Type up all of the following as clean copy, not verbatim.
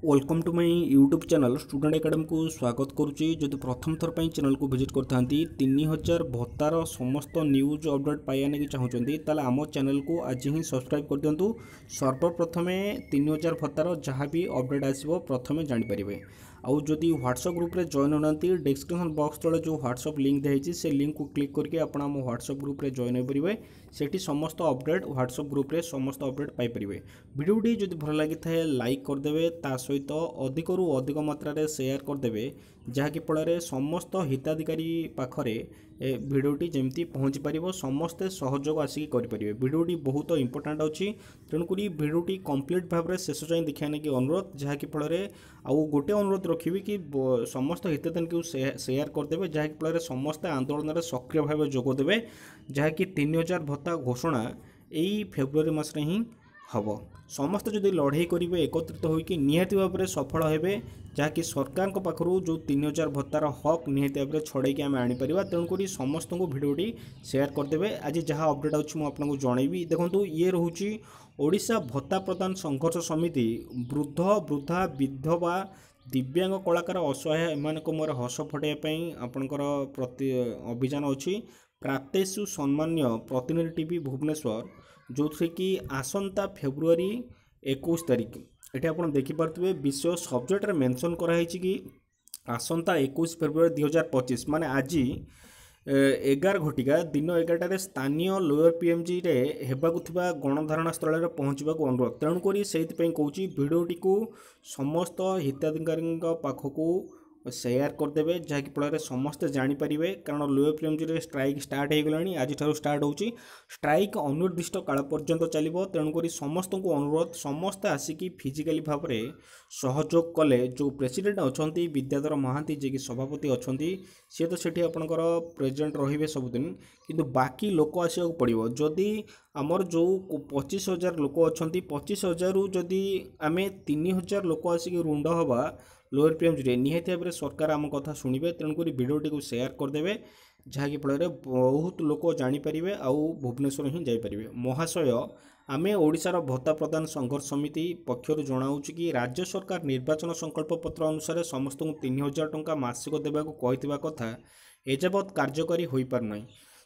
Welcome to my YouTube channel student academy को स्वागत करुच्ची। जदि प्रथम थर पर चैनल को विजिट करता 3000 भत्तार समस्त न्यूज अपडेट पाइबा नहीं चाहते ताले आम चैनल को आज ही सब्सक्राइब कर दिंतु। सर्वप्रथम 3000 भत्तार जहाँ भी अपडेट आसो प्रथम जानीपर। आउ जदि व्हाट्सएप ग्रुप रे जॉइन होना डिस्क्रिप्शन बॉक्स तले जो व्हाट्सएप लिंक दिखाई से लिंक को क्लिक करके आप व्हाट्सएप ग्रुप रे जॉइन हो पारे। सेठी समस्त अपडेट व्हाट्सएप ग्रुप रे समस्त अपडेट पाइपर। वीडियोटी जदि भल लगी था लाइक करदे ता सहित अधिकरू अधिक मात्रा शेयर करदे जहाँकि फल समस्त हिताधिकारी पाखरे भिडियोटी जमती पहुँची पार समस्ते सहयोग आसिक करेंगे। भिडियोटी बहुत इंपोर्टाट अच्छी तेणुक भिडियोटी कंप्लीट भाव में शेष जाए देखा कि अनुरोध जहाँकि फल आउ गोटे अनुरोध रखी कि समस्त हिताधिकारी को शेयर करदे जहाँकि फल समस्ते आंदोलन में सक्रिय भाव जोगदेवे जहाँकि 3000 भत्ता घोषणा यही फेब्रुआरी मास ही हम समस्त जदि लड़ाई करेंगे एकत्रित होकर निहाती भाव में सफल हेबे जहाँकि सरकार पाखु जो 3000 भत्तार हक निहाती भाव में छड़े आम आनीपर। तेणुक समस्त को भिडियोटी शेयर करदे। आज जहाँ अपडेट आपको जनइबी देखो ये रोचे ओडिशा भत्ता प्रदान संघर्ष समिति वृद्ध वृद्धा विधवा दिव्यांग कलाकार असहाय एमानक मोर हस फटाइवाई आपणकर प्रति अभियान अच्छी प्राप्तेषु सम्मान्य प्रतिनिधि टीवी भुवनेश्वर जो थे कि आसंता फेब्रुआरी 21 तारिख ये आप देखिपे विषय सब्जेक्ट मेंशन कराई कि आसंता 21 फेब्रुआरी 2025 माने आज 11 घटिका दिन 11टार स्थानीय लोअर पीएमजी रे हेबाकु थिबा गणधारणा स्थल में पहुँचवा अनुरोध। तेणुक से कहूँ भिडियोटी को समस्त हिताधिकारी पाखक शेयर करदे जहाँकि फल समस्ते जानीपर। कारण लोअर पीएमजी रे स्ट्राइक स्टार्ट हो गलानी आज स्टार्ट होची स्ट्राइक अनिर्दिष्ट काल पर्यंत चलो। तेणुक समस्त को अनुरोध समस्ते आसिकी फिजिकाली भाव में सहयोग कले जो प्रेसिडेंट अच्छा विद्याधर महांती जी की सभापति अच्छा सी तो सेठी आपणकर प्रेजेंट रे सबुदिन किंतु बाकी लोक आसवा पड़ो जदि आमर जो 25,000 लोक अच्छा 25,000 जदि आम 3,000 लोक आसिक रुंड हवा लोअर पीएमजी निहाती भाव में सरकार आम कथा शुणे। तेणुक भिडियोटी को शेयर करदे जहाँकि फल बहुत लोक जानीपर आउ भुवनेश्वर ही जापर। महाशय आम ओडिशार भत्ता प्रदान संघर्ष समिति पक्षर जनाऊँ कि राज्य सरकार निर्वाचन संकल्प पत्र अनुसार समस्त को 3,000 टंका मासिक देवाक कही कथा एजावत कार्यकारी हो पारना।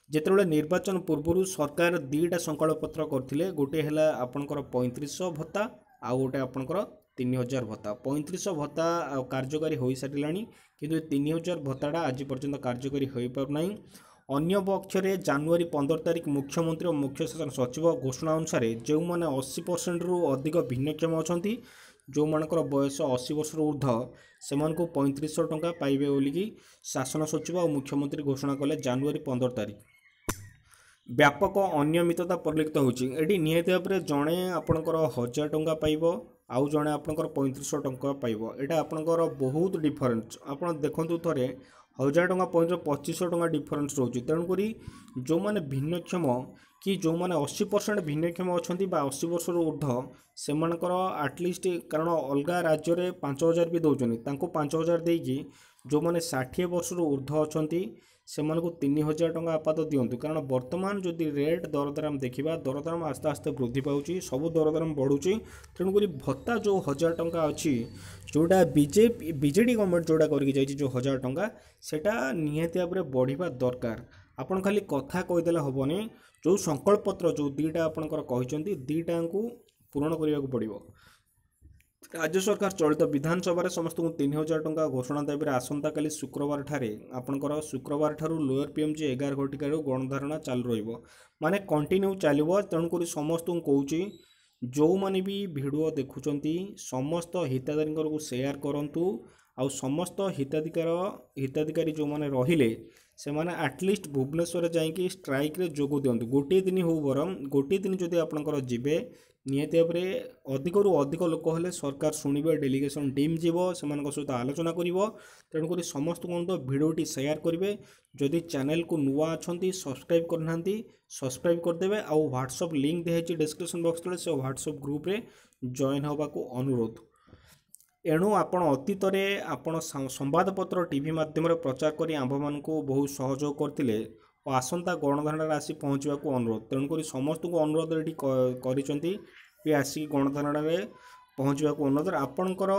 जितेबाला निर्वाचन पूर्व सरकार 2टा संकल्प पत्र करते गोटे है आपणकर 3500 भत्ता आउ गोटे आपणकर 3,000 भत्ता। 3500 भत्ता कार्यकारी हो सारा किंतु 3,000 भत्ताटा आज पर्यंत कार्यकारी हो पारना। अन्य पक्षरे जनवरी 15 तारिख मुख्यमंत्री और मुख्य शासन सचिव घोषणा अनुसार जो मैंने 80% रु अधिक भिन्नक्षम अच्छा जो मानकर बयस 80 वर्ष ऊर्ध्व से 3500 टंका पाइबे बोलिकी शासन सचिव और मुख्यमंत्री घोषणा कले जनवरी 15 तारिख। व्यापक अनियमितता परिलक्षित होती निहाती भाव में जड़े आपणकर 1000 टंका पाइब आउ जड़े आपणकर 3500 टंका पाइब यहाँ आपणकर बहुत डिफरेन्स आप देखु थे 1000 टंका 2500 टंका डिफरेन्स रोचे। तेणुक जो मैंने भिन्नक्षम कि जो मैंने 80% भिन्नक्षम अच्छा 80 वर्ष ऊर्ध्व से आटलिस्ट कारण अलग राज्य में 5,000 भी दौरान 5,000 देकी जो मैंने 60 वर्ष ऊर्ध्व अच्छा से 3,000 टंका आपात दिंतु। कारण बर्तमान जदि रेट दरदाम देखा दरदाम आस्ते आस्ते वृद्धि पाँच सब दरदाम बढ़ुची। तेणुक भत्ता जो 1000 टंका अच्छी जोटा बीजेडी गवर्नमेंट जोटा करके जो 1000 टंका सेटा निहाती भाव में बढ़िया दरकार। आपन खाली कथा कहीदेले हेनी जो संकल्प पत्र जो 2टा आपणकर कहते 2टा को पूरण करने को पड़ो। राज्य सरकार चलित विधानसभा समस्त को 3,000 टंका घोषणा देवे। आसंता काली शुक्रवार ठारे आपणकर शुक्रवार ठारू लोअर पीएमजी 11 घटिकार गणधारणा चालू रहिबो माने कंटिन्यू चलो। तेणुक समस्त को कहूँ जो मैंने भी वीडियो देखुंट समस्त हिताधिकारी को शेयर करूँ आउ समस्त हिताधिकारी जो मैंने रहिले से माने एटलिस्ट भुवनेश्वर जाइए स्ट्राइक रे जोग दिंतु। गोटे दिन हो बरम गोटे दिन जदि आपणकर जीवे निहाती भाव में अधिक अधिक लोक हेले सरकार शुणे डेलीगेशन टीम जीव से सहित आलोचना कर। तेणुक समस्त को भिडियोटी शेयर करेंगे। जदि चैनल को नुआ अच्छा सब्सक्राइब करना सब्सक्राइब करदे आउ व्हाट्सएप लिंक दिखाई डिस्क्रिप्शन बॉक्स तले से व्हाट्सएप ग्रुप रे जॉइन होगा अनुरोध। एणु आपण अतीत आपण संवादपत्र टीवी माध्यम प्रचार कर आंभ मान बहुत सहयोग करते और आसंता गणधारणा आसी पहुँचवा अनुरोध। तेणुक समस्त को अनुरोध ये आसिक गणधारणा पहुँचवाक अनुरोध। आपणकर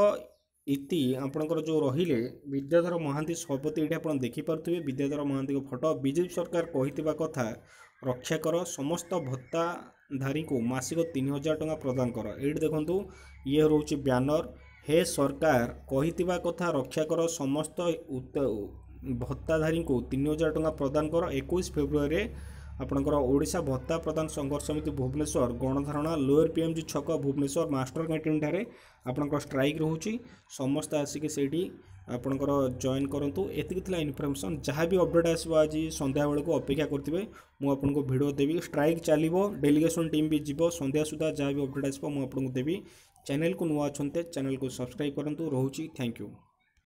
इति आपणकर जो रहिले विद्याधर महांती सभापति ये आप देखिपे विद्याधर महांती फोटो। बीजेपी सरकार कही कथा रक्षा कर समस्त भत्ताधारी को मासिक 3000 टंका प्रदान कर। ये देखो ये रोचे ब्यानर हे सरकार कही कथा रक्षा कर समस्त भत्ताधारी को 3000 टंका प्रदान कर। 21 फेब्रुआरी आपणकर ओडिशा भत्ता प्रदान संघर्ष समिति भुवनेश्वर गणधारणा लोअर पीएमजी छक भुवनेश्वर मास्टर कैंटीन ठारे आपणकर स्ट्राइक रोची। समस्त आसिक सेठी आपणकर जॉइन करंतु। एतिक थिला इन्फॉर्मेशन जहाँ भी अपडेट आसो आज संध्या बेले को अपेक्षा करथिबे मु आपनको वीडियो देवी। स्ट्राइक चलिबो डेलीगेशन टीम भी जीवो संध्या सुधा जहाँ भी अपडेट आसो मु आपनको देवी। चैनल को नुआ अछंते चैनल को सब्सक्राइब करंतु। रहूची थैंक यू।